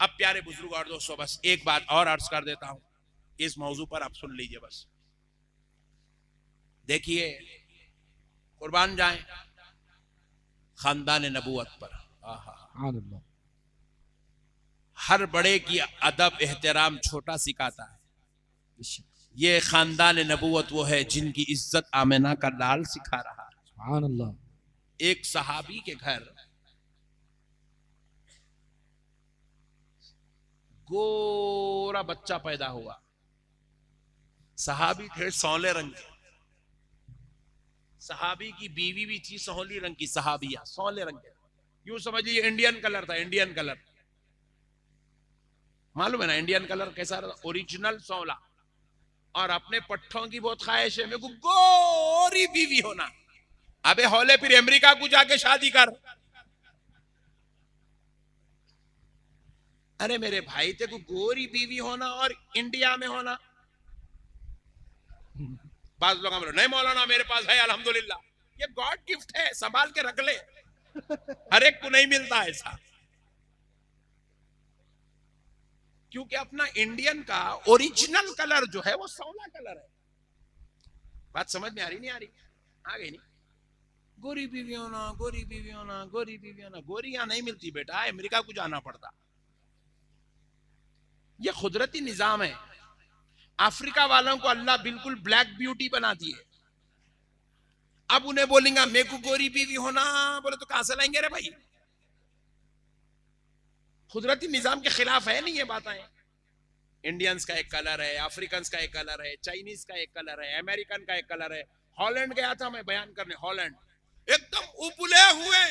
अब प्यारे बुजुर्ग और दोस्तों, बस एक बात और अर्ज कर देता हूं, इस मौजू पर आप सुन लीजिए। बस देखिए, कुर्बान जाए खानदान नबूवत पर। आहा, हर बड़े की अदब एहतराम छोटा सिखाता है। ये खानदान नबूवत वो है जिनकी इज्जत आमिना का लाल सिखा रहा है। एक सहाबी के घर गोरा बच्चा पैदा हुआ। सहाबी थे सौले रंग के, सहाबी की बीवी भी थी सोहली रंग की, सहाबिया सौले रंग के, यूं समझ लीजिए इंडियन कलर था, इंडियन कलर। मालूम है ना इंडियन कलर कैसा रहता, ओरिजिनल सौला। और अपने पट्ठों की बहुत ख्वाहिश है मेरे को गोरी बीवी होना। अबे हौले फिर अमेरिका को जाके शादी कर। अरे मेरे भाई तेरे को गोरी बीवी होना और इंडिया में होना। बाज लोग हम नहीं मौलाना मेरे पास है अल्हम्दुलिल्लाह, ये गॉड गिफ्ट है, संभाल के रख ले, हर एक को नहीं मिलता ऐसा। क्योंकि अपना इंडियन का ओरिजिनल कलर जो है वो सौला कलर है। बात समझ में आ रही नहीं आ रही? आ गई नहीं? गोरी बीवी होना, गोरी बीवी होना, गोरी बीवी होना, गोरी यहां नहीं मिलती बेटा, अमेरिका को जाना पड़ता। ये कुदरती निजाम है। अफ्रीका वालों को अल्लाह बिल्कुल ब्लैक ब्यूटी बना दिए। अब उन्हें बोलेंगे मेरे को गोरी बीवी होना, बोले तो कहां से लाएंगे रे भाई? कुदरती निजाम के खिलाफ है नहीं ये बातें। इंडियंस का एक कलर है, अफ्रीकन का एक कलर है, चाइनीज का एक कलर है, अमेरिकन का एक कलर है। हॉलैंड गया था मैं बयान करने, हॉलैंड एकदम उबले हुए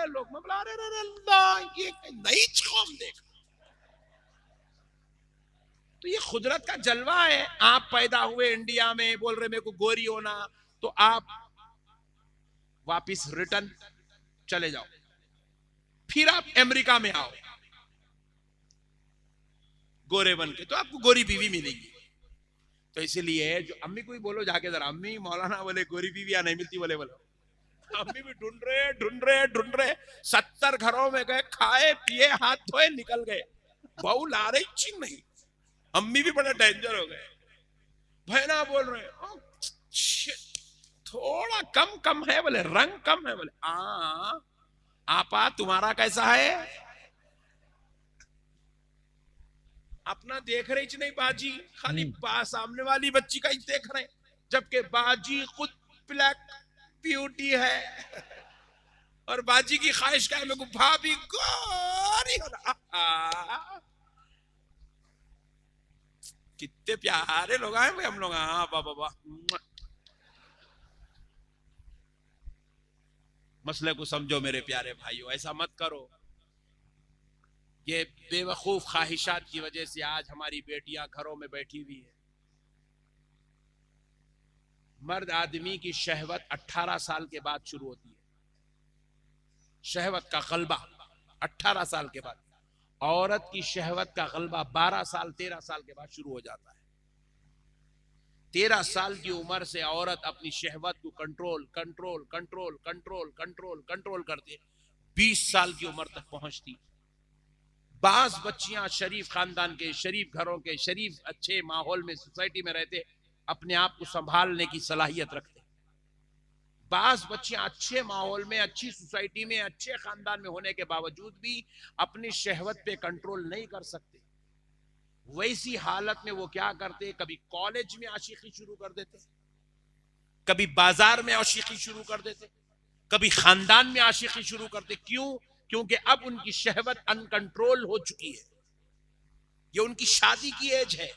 लोग। मैं बोला अरे अल्लाह, ये नई कौम देख। तो ये कुदरत का जलवा है। आप पैदा हुए इंडिया में, बोल रहे मेरे को गोरी होना, तो आप वापिस रिटर्न चले जाओ, फिर आप अमेरिका में आओ गोरे बन के, तो आपको गोरी बीवी मिलेगी। तो इसीलिए जो अम्मी को ही बोलो जाके जरा, अम्मी मौलाना बोले गोरी बीवी नहीं मिलती, बोले बोलो। अम्मी भी ढूंढ रहे 70 घरों में गए, खाए पिए हाथ धोए निकल गए, बहू ला रही चिंग नहीं। अम्मी भी बड़ा डेंजर हो गए। भैया बोल रहे थोड़ा कम कम है, बोले रंग कम है, बोले आपा तुम्हारा कैसा है? अपना देख रही नहीं बाजी, खाली सामने वाली बच्ची का ही देख रहे, जबकि बाजी खुद ब्लैक ब्यूटी है और बाजी की ख्वाहिश का है मेरे को भाभी गोरी होना। कितने प्यारे लोग आए भाई हम लोग। हाँ बाबा, मसले को समझो मेरे प्यारे भाइयों, ऐसा मत करो। ये बेवकूफ ख्वाहिशात की वजह से आज हमारी बेटियां घरों में बैठी हुई है। मर्द आदमी की शहवत 18 साल के बाद शुरू होती है, शहवत का गलबा 18 साल के बाद। औरत की शहवत का गलबा 12 साल 13 साल के बाद शुरू हो जाता है। 13 साल की उम्र से औरत अपनी शहवत को control control control control control control करती है, 20 साल की उम्र तक पहुंचती। बाज बच्चियां शरीफ खानदान के, शरीफ घरों के, शरीफ अच्छे माहौल में, सोसाइटी में रहते, अपने आप को संभालने की सलाहियत रखते। बाज बच्चियां अच्छे माहौल में, अच्छी सोसाइटी में, अच्छे खानदान में होने के बावजूद भी अपनी शहवत पे कंट्रोल नहीं कर सकते। वैसी हालत में वो क्या करते, कभी कॉलेज में आशिकी शुरू कर देते, कभी बाजार में आशिकी शुरू कर देते, कभी खानदान में आशिकी शुरू करते। क्यों? क्योंकि अब उनकी शहवत अनकंट्रोल हो चुकी है। ये उनकी शादी की एज है,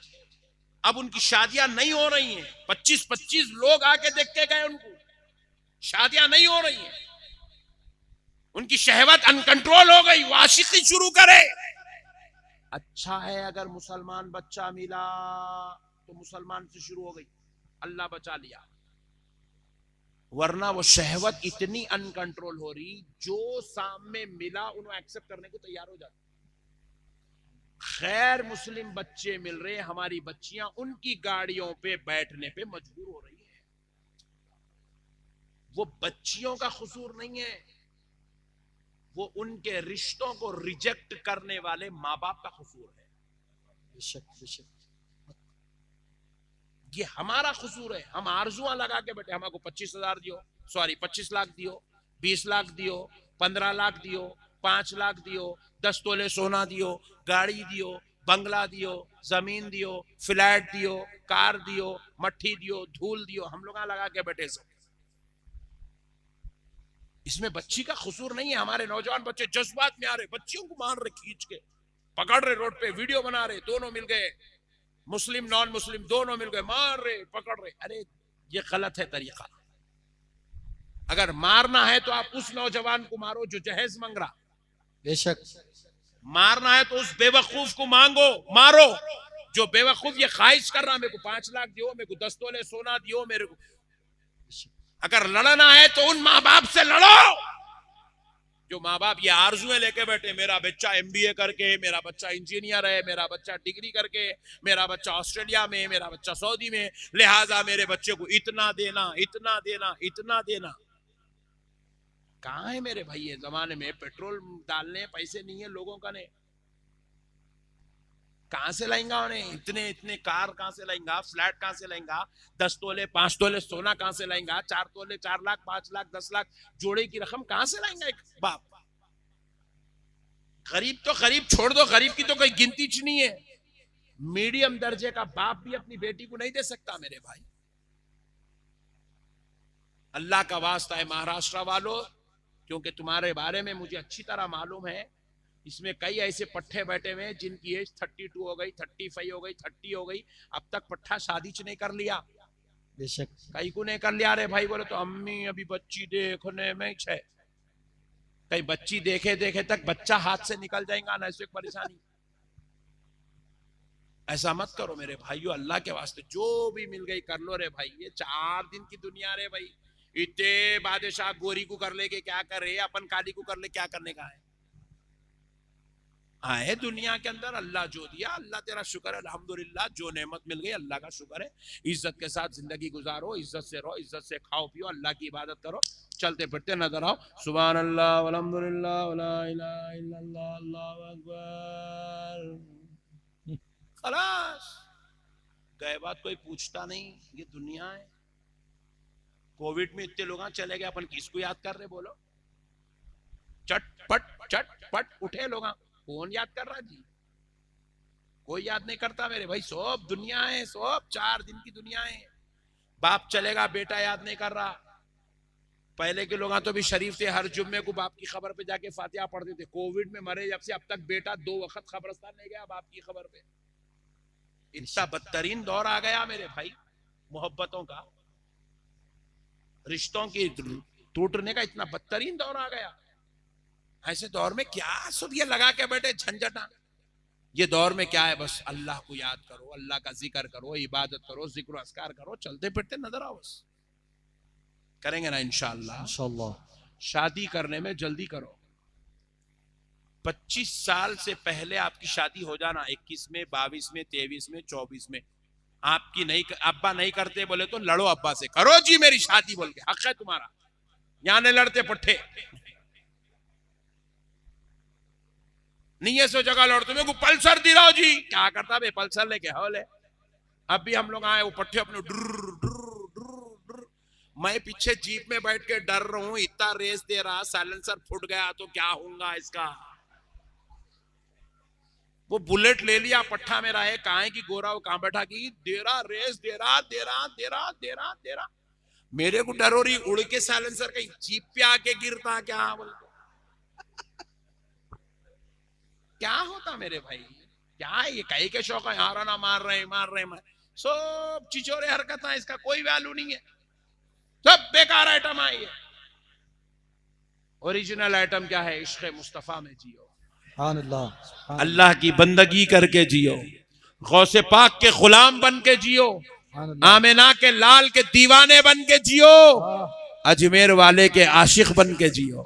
अब उनकी शादियां नहीं हो रही हैं। 25-25 लोग आके देख के गए, उनको शादियां नहीं हो रही हैं, उनकी शहवत अनकंट्रोल हो गई, वो आशिकी शुरू करे। अच्छा है अगर मुसलमान बच्चा मिला तो मुसलमान से शुरू हो गई, अल्लाह बचा लिया, वरना वो शहवत इतनी अनकंट्रोल हो रही, जो सामने मिला उन्हें एक्सेप्ट करने को तैयार हो जाती। खैर मुस्लिम बच्चे मिल रहे, हमारी बच्चियां उनकी गाड़ियों पे बैठने पे मजबूर हो रही है। वो बच्चियों का कसूर नहीं है, वो उनके रिश्तों को रिजेक्ट करने वाले माँ बाप का कसूर है। बेशक बेशक। ये हमारा कसूर है। हम आरजुआं लगा के बैठे, हमको 25,000 दियो, सॉरी 25 लाख दियो, 20 लाख दियो, 15 लाख दियो, 5 लाख दियो, 10 तोले सोना दियो, गाड़ी दियो, बंगला दियो, जमीन दियो, फ्लैट दियो, कार दियो, मट्ठी दियो, धूल दियो, हम लोग लगा के बैठे सब। इसमें बच्ची का कसूर नहीं है। हमारे नौजवान बच्चे जज्बात में आ रहे, बच्चियों को मार रहे, खींच के पकड़ रहे, रोड पे वीडियो बना रहे, दोनों मिल गए, मुस्लिम नॉन मुस्लिम दोनों मिल गए, मार रहे, पकड़ रहे। अरे ये गलत है तरीका। अगर मारना है तो आप उस नौजवान को मारो जो जहेज मांग रहा। बेशक। मारना है तो उस बेवकूफ को मारो जो बेवकूफ ये ख्वाहिश कर रहा, मेरे को 5 लाख दियो, मेरे को 10 तोले सोना दियो, मेरे को। अगर लड़ना है तो उन माँ बाप से लड़ो जो माँ बाप ये आरजुएं लेके बैठे, मेरा बच्चा MBA करके, मेरा बच्चा इंजीनियर है, मेरा बच्चा डिग्री करके, मेरा बच्चा ऑस्ट्रेलिया में, मेरा बच्चा सऊदी में, लिहाजा मेरे बच्चे को इतना देना, इतना देना, इतना देना। कहाँ है मेरे भाई? ये जमाने में पेट्रोल डालने पैसे नहीं है लोगों का ने। कहां से लाएंगा उन्हें? इतने इतने कार कहां से लाएंगा? फ्लैट कहां से लाएंगा? 10 तोले 5 तोले सोना कहां से लाएंगा? 4 तोले 4 लाख 5 लाख 10 लाख जोड़े की रकम कहां से लाएंगा एक बाप? गरीब तो गरीब छोड़ दो, गरीब की तो कोई गिनती च नहीं है। मीडियम दर्जे का बाप भी अपनी बेटी को नहीं दे सकता मेरे भाई। अल्लाह का वास्ता है महाराष्ट्र वालों, क्योंकि तुम्हारे बारे में मुझे अच्छी तरह मालूम है। इसमें कई ऐसे पट्टे बैठे हुए हैं जिनकी एज 32 हो गई, 35 हो गई, 30 हो गई, अब तक पट्टा शादी च नहीं कर लिया। बेशक। कई को नहीं कर लिया। रे भाई बोले तो अम्मी अभी बच्ची देखने में छे, कई बच्ची देखे देखे तक बच्चा हाथ से निकल जाएगा ना, ऐसी परेशानी। ऐसा मत करो मेरे भाइयों, अल्लाह के वास्ते जो भी मिल गई कर लो रे भाई। ये 4 दिन की दुनिया रे भाई। इतने बादशाह गोरी को कर ले के क्या करे, अपन काली को कर ले क्या करने का है? आए दुनिया के अंदर, अल्लाह जो दिया, अल्लाह तेरा शुक्र है, अल्हम्दुलिल्लाह। जो नेमत मिल गई अल्लाह का शुक्र है। इज्जत के साथ जिंदगी गुजारो, इज्जत से रहो, इज्जत से खाओ पियो, अल्लाह की इबादत करो, चलते फिरते नजर आओ। सुभान अल्लाह वल्हम्दुलिल्लाह वला इलाहा इल्लल्लाह अल्लाहु अकबर। खलास, गए बात कोई पूछता नहीं। ये दुनिया है। कोविड में इतने लोग चले गए, अपन किसको याद कर रहे बोलो? चटपट उठे लोग, कौन याद कर रहा जी? कोई याद नहीं करता मेरे भाई। सब दुनिया है, सब 4 दिन की दुनिया है। बाप चलेगा, बेटा याद नहीं कर रहा। पहले के लोग तो भी शरीफ थे, हर जुम्मे को बाप की खबर पे जाके फातिहा पढ़ते थे। कोविड में मरे जब से अब तक बेटा 2 वक्त खबरस्तान नहीं गया बाप की खबर पे। इतना बदतरीन दौर आ गया मेरे भाई, मोहब्बतों का, रिश्तों की टूटने का इतना बदतरीन दौर आ गया। ऐसे दौर में क्या सब ये लगा के बैठे झंझटा? ये दौर में क्या है? बस अल्लाह को याद करो, अल्लाह का जिक्र करो, इबादत करो, जिक्र अस्कार करो, चलते फिरते नजर आओ। बस करेंगे ना इंशाअल्लाह। इंशाअल्लाह। शादी करने में जल्दी करो। 25 साल से पहले आपकी शादी हो जाना, 21 में, 22 में, 23 में, 24 में। आपकी नहीं, अब्बा नहीं करते बोले तो लड़ो अब्बा से, करो जी मेरी शादी बोल के, हक है तुम्हारा। यहां नहीं लड़ते पट्टे, नहीं है सो जगह लौट। तुम्हें को पल्सर दिलाओ जी, क्या करता बे पल्सर लेके हौले। अब भी हम लोग आए, वो पट्टे अपने डुर। मैं पीछे जीप में बैठ के डर रहा हूं, इतना रेस दे रहा, साइलेंसर फूट गया तो क्या होगा इसका। वो बुलेट ले लिया, पट्टा मेरा है, कहाँ है कि गोरा, वो कहाँ बैठा की दे रहा, रेस दे रहा। मेरे को डर हो रही, उड़ के साइलेंसर कहीं जीप पे आके गिरता क्या बोल। क्या होता मेरे भाई? क्या है ये? कहीं के शौक है, हारा ना मार रहे सब चिचोरे हरकत है, इसका कोई वैल्यू नहीं है, सब बेकार आइटम है ये। ओरिजिनल आइटम क्या है? इश्क़ मुस्तफा में जियो, अल्लाह की बंदगी करके जियो, गौसे पाक के गुलाम बन के जियो, आमिना के लाल के दीवाने बन के जियो, अजमेर वाले के आशिक बन के जियो,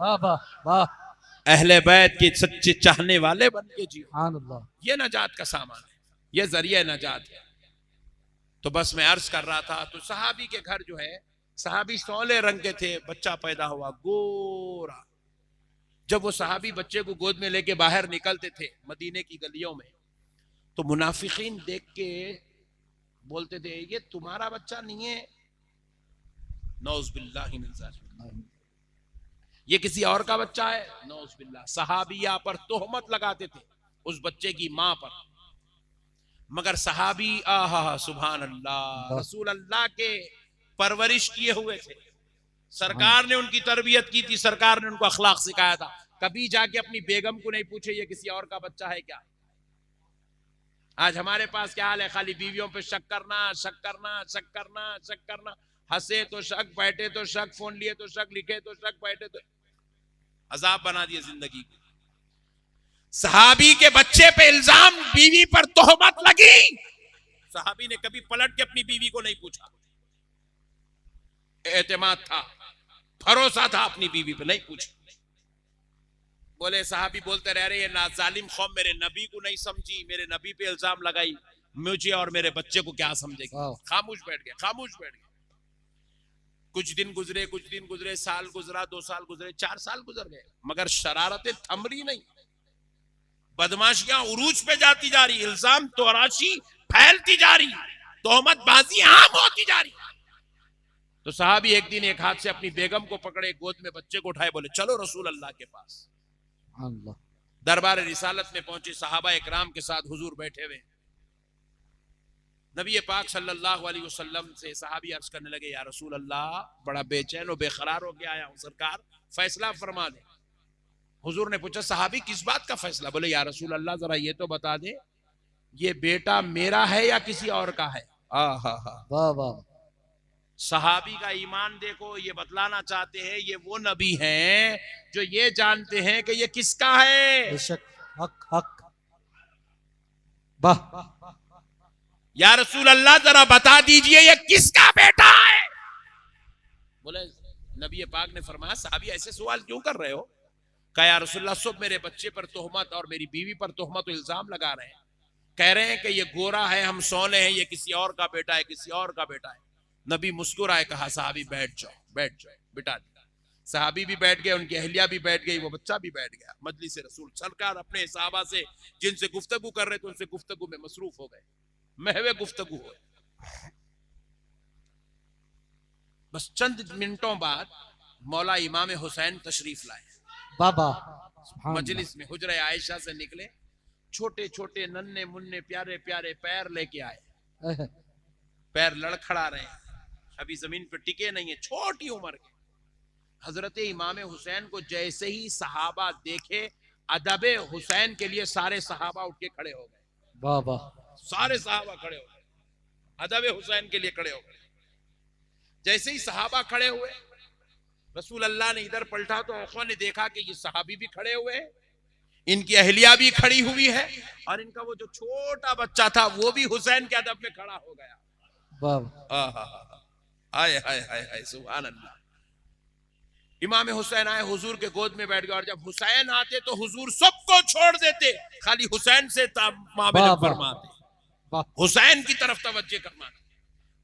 अहले बैत के सच्चे चाहने वाले बन के जियो। ये नजात का सामान है, ये जरिया नजात है। तो बस मैं अर्ज कर रहा था, तो सहाबी के घर जो है, सहाबी सोले रंग के थे, बच्चा पैदा हुआ गोरा, जब वो सहाबी बच्चे को गोद में लेके बाहर निकलते थे मदीने की गलियों में, तो मुनाफिकीन देख के बोलते थे ये तुम्हारा बच्चा नहीं है, नौज़ बिल्लाहि मिन ज़ालिक, ये किसी और का बच्चा है, नौज़ बिल्लाह। सहाबिया पर तोहमत लगाते थे उस बच्चे की मां पर, मगर सहाबी आहा सुभान अल्लाह, रसूल अल्लाह के परवरिश किए हुए थे, सरकार ने उनकी तरबियत की थी, सरकार ने उनको अखलाक सिखाया था। कभी जाके अपनी बेगम को नहीं पूछे ये किसी और का बच्चा है क्या। आज हमारे पास क्या हाल है, खाली बीवियों पे शक करना, शक करना, शक करना, शक करना, हंसे तो शक, बैठे तो शक, फोन लिए तो शक, लिखे तो शक, बैठे तो अजाब बना दिए जिंदगी को। सहाबी के बच्चे पे इल्जाम, बीवी पर तोहमत लगी, सहाबी ने कभी पलट के अपनी बीवी को नहीं पूछा, एतमाद था, भरोसा था अपनी बीवी पे, नहीं पूछा। बोले सहाबी बोलते रह रहे, ये नाजालिम कौम मेरे नबी को नहीं समझी, मेरे नबी पे इल्जाम लगाई, मुझे और मेरे बच्चे को क्या समझेगी। खामोश बैठ गए, खामोश बैठ गए। कुछ दिन गुजरे, कुछ दिन गुजरे, साल गुजरा, 2 साल गुजरे, 4 साल गुजर गए, मगर शरारतें थम रही नहीं, बदमाशियां उरूज पे जाती जा रही, इल्जाम तराशी फैलती जा रही, तोहमत बाजी आम होती जा रही। तो साहबी एक दिन एक हाथ से अपनी बेगम को पकड़े, गोद में बच्चे को उठाए, बोले चलो रसूल अल्लाह के पास। अल्लाह। दरबार रिसालत में पहुंचे, सहाबा इकराम के साथ हुजूर बैठे हुए। नबी पाक सल्लल्लाहु अलैहि वसल्लम से सहाबी अर्ज करने लगे, या रसूल अल्लाह, बड़ा बेचैन और बेकरार हो गया आया हूं, सरकार फैसला फरमा दे। हुजूर ने पूछा, सहाबी किस बात का फैसला? बोले, या रसूल अल्लाह जरा ये तो बता दे, ये बेटा मेरा है या किसी और का है? वाह वाह। सहाबी का ईमान देखो, ये बतलाना चाहते हैं ये वो नबी हैं जो ये जानते हैं कि ये किसका है। बेशक, हक हक। वाह। या रसूल अल्लाह जरा बता दीजिए ये किसका बेटा है। बोले, नबी पाक ने फरमाया, सहाबी ऐसे सवाल क्यों कर रहे हो? कहा, या रसूलल्लाह, सब मेरे बच्चे पर तोहमत और मेरी बीवी पर तोहमत और इल्जाम लगा रहे हैं, कह रहे हैं कि ये गोरा है, हम सोने हैं, ये किसी और का बेटा है, किसी और का बेटा है। नबी मुस्कुराए, कहा, सहाबी बैठ जाओ, बैठ जाओ, बिठा दिया। सहाबी भी बैठ गए, उनकी अहलिया भी बैठ गई, वो बच्चा भी बैठ गया। मजलिस रसूल, सरकार अपने सहाबा से जिनसे गुफ्तगू कर रहे थे उनसे गुफ्तगू में मसरूफ हो गए, महवे गुफ्तगू हो। बस चंद मिनटों बाद मौला इमाम हुसैन तशरीफ लाए। बाबा मजलिस में हुजरे आयशा से निकले, छोटे छोटे नन्हे मुन्ने प्यारे प्यारे पैर लेके आए, पैर लड़खड़ा रहे हैं, अभी जमीन पर टिके नहीं है, छोटी उम्र के। हजरत इमाम हुसैन को जैसे ही सहाबा देखे, अदबे हुसैन के लिए सारे सहाबा उठ के खड़े हो गए। बाबा, सारे सहाबा खड़े हो गए, अदबे हुसैन के लिए खड़े हो गए। जैसे ही सहाबा खड़े हुए, रसूल अल्लाह ने इधर पलटा तो आंखों ने देखा कि ये सहाबी भी खड़े हुए हैं, इनकी अहलिया भी खड़ी हुई है, और इनका वो जो छोटा बच्चा था वो भी हुसैन के अदब में खड़ा हो गया। हाय हाय हाय हाय, सुभान अल्लाह। इमाम हुसैन आए, हुजूर के गोद में बैठ गए, और जब हुसैन आते तो हुजूर सबको छोड़ देते, खाली हुसैन से मामला फरमाते, हुसैन की तरफ तवज्जो करना।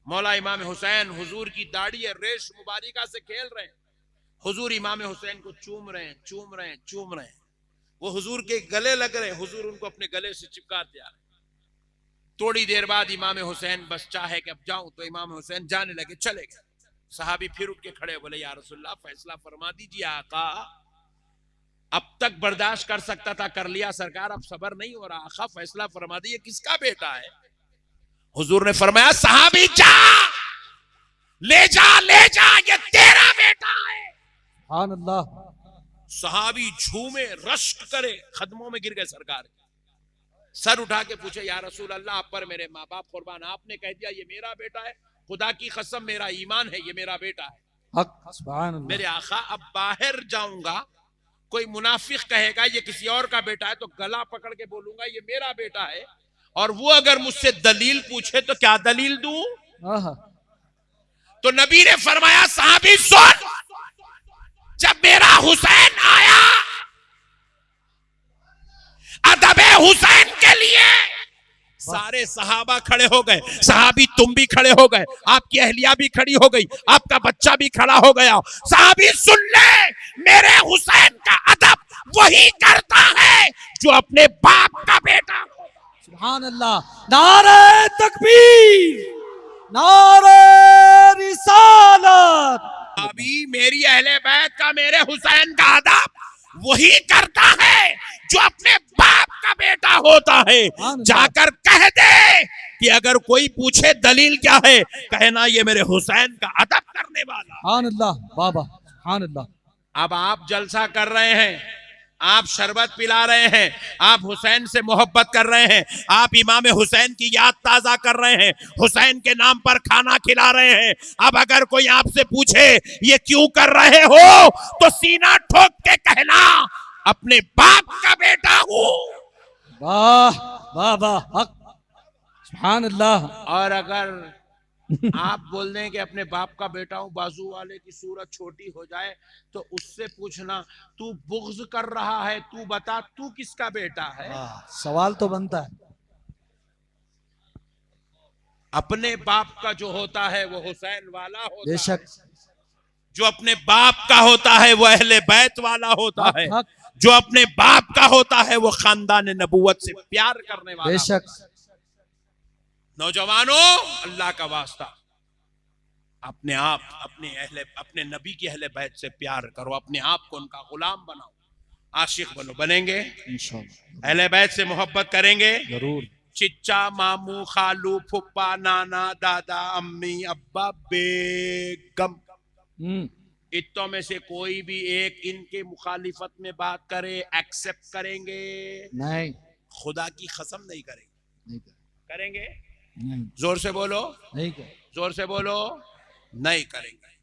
मौला इमाम हुसैन हुजूर की दाढ़ी रेश मुबारिका से खेल रहे हैं, हुजूर इमाम हुसैन को चूम रहे हैं, चूम रहे हैं, चूम रहे हैं। वो हुजूर के गले लग रहे हैं, हुजूर उनको अपने गले से चिपकाते आ रहे हैं। थोड़ी देर बाद इमाम हुसैन बस चाहे कि अब जाऊं, तो इमाम हुसैन जाने लगे, चले गए। सहाबी फिर उठ के खड़े, बोले, या रसूलल्लाह, फैसला फरमा दीजिए। आका, अब तक बर्दाश्त कर सकता था, कर लिया सरकार, अब सब्र नहीं हो रहा। आका, फैसला फरमा दीजिए, किसका बेटा है? हुजूर ने फरमाया, सहाबी जा, ले जा, ले जा, ये तेरा बेटा है। सुभान अल्लाह। सहाबी झूमे, रश्क करे, कदमों में गिर गए सरकार के। सर उठा के पूछे, या रसूल अल्लाह, आप पर मेरे माँ बाप कुर्बान, आपने कह दिया ये मेरा बेटा है, खुदा की कसम मेरा ईमान है ये मेरा बेटा है। हक, सुभान अल्लाह। मेरे आका, अब बाहर जाऊंगा, कोई मुनाफिक कहेगा ये किसी और का बेटा है, तो गला पकड़ के बोलूंगा ये मेरा बेटा है, और वो अगर मुझसे दलील पूछे तो क्या दलील दूं? तो नबी ने फरमाया, सहाबी सुन, जब मेरा हुसैन आया, अदबे हुसैन के लिए सारे सहाबा खड़े हो गए, सहाबी तुम भी खड़े हो गए, आपकी अहलिया भी खड़ी हो गई, आपका बच्चा भी खड़ा हो गया। सहाबी सुन ले, मेरे हुसैन का अदब वही करता है जो अपने बाप का बेटा। सुभान अल्लाह। नारे तकबीर, नारे रिसालत। अभी मेरी अहले बैत का, मेरे हुसैन का अदब वही करता है जो अपने बाप का बेटा होता है। जाकर कह दे कि अगर कोई पूछे दलील क्या है, कहना ये मेरे हुसैन का अदब करने वाला। सुभान अल्लाह बाबा, सुभान अल्लाह। अब आप जलसा कर रहे हैं, आप शरबत पिला रहे हैं, आप हुसैन से मोहब्बत कर रहे हैं, आप इमाम हुसैन की याद ताजा कर रहे हैं, हुसैन के नाम पर खाना खिला रहे हैं। अब अगर कोई आपसे पूछे ये क्यों कर रहे हो, तो सीना ठोक के कहना अपने बाप का बेटा हूं। वाह वाह वाह, हक, सुभान अल्लाह। और अगर आप बोल दें कि अपने बाप का बेटा हूं, बाजू वाले की सूरत छोटी हो जाए तो उससे पूछना तू बुग़्ज़ कर रहा है, तू बता तू किसका बेटा है। सवाल तो बनता है। अपने बाप का जो होता है वो हुसैन वाला होता है, बेशक। जो अपने बाप का होता है वो अहले बैत वाला होता है, हक, जो अपने बाप का होता है वो खानदान नबूवत से प्यार करने वाला। बेशक। नौजवानों, अल्लाह का वास्ता, अपने आप अपने नबी की अहले बैत से प्यार करो, अपने आप को उनका गुलाम बनाओ, आशिक बनो। बनेंगे इंशाअल्लाह, अहले बैत से मोहब्बत करेंगे जरूर। चिच्चा, मामू, खालू, फुप्पा, नाना, दादा, अम्मी, अब्बा, बेगम, इत्तों में से कोई भी एक इनके मुखालिफत में बात करे, एक्सेप्ट करेंगे? नहीं, खुदा की कसम नहीं करेंगे। नहीं करेंगे? नहीं, जोर से बोलो, नहीं, जोर से बोलो, नहीं करेंगे।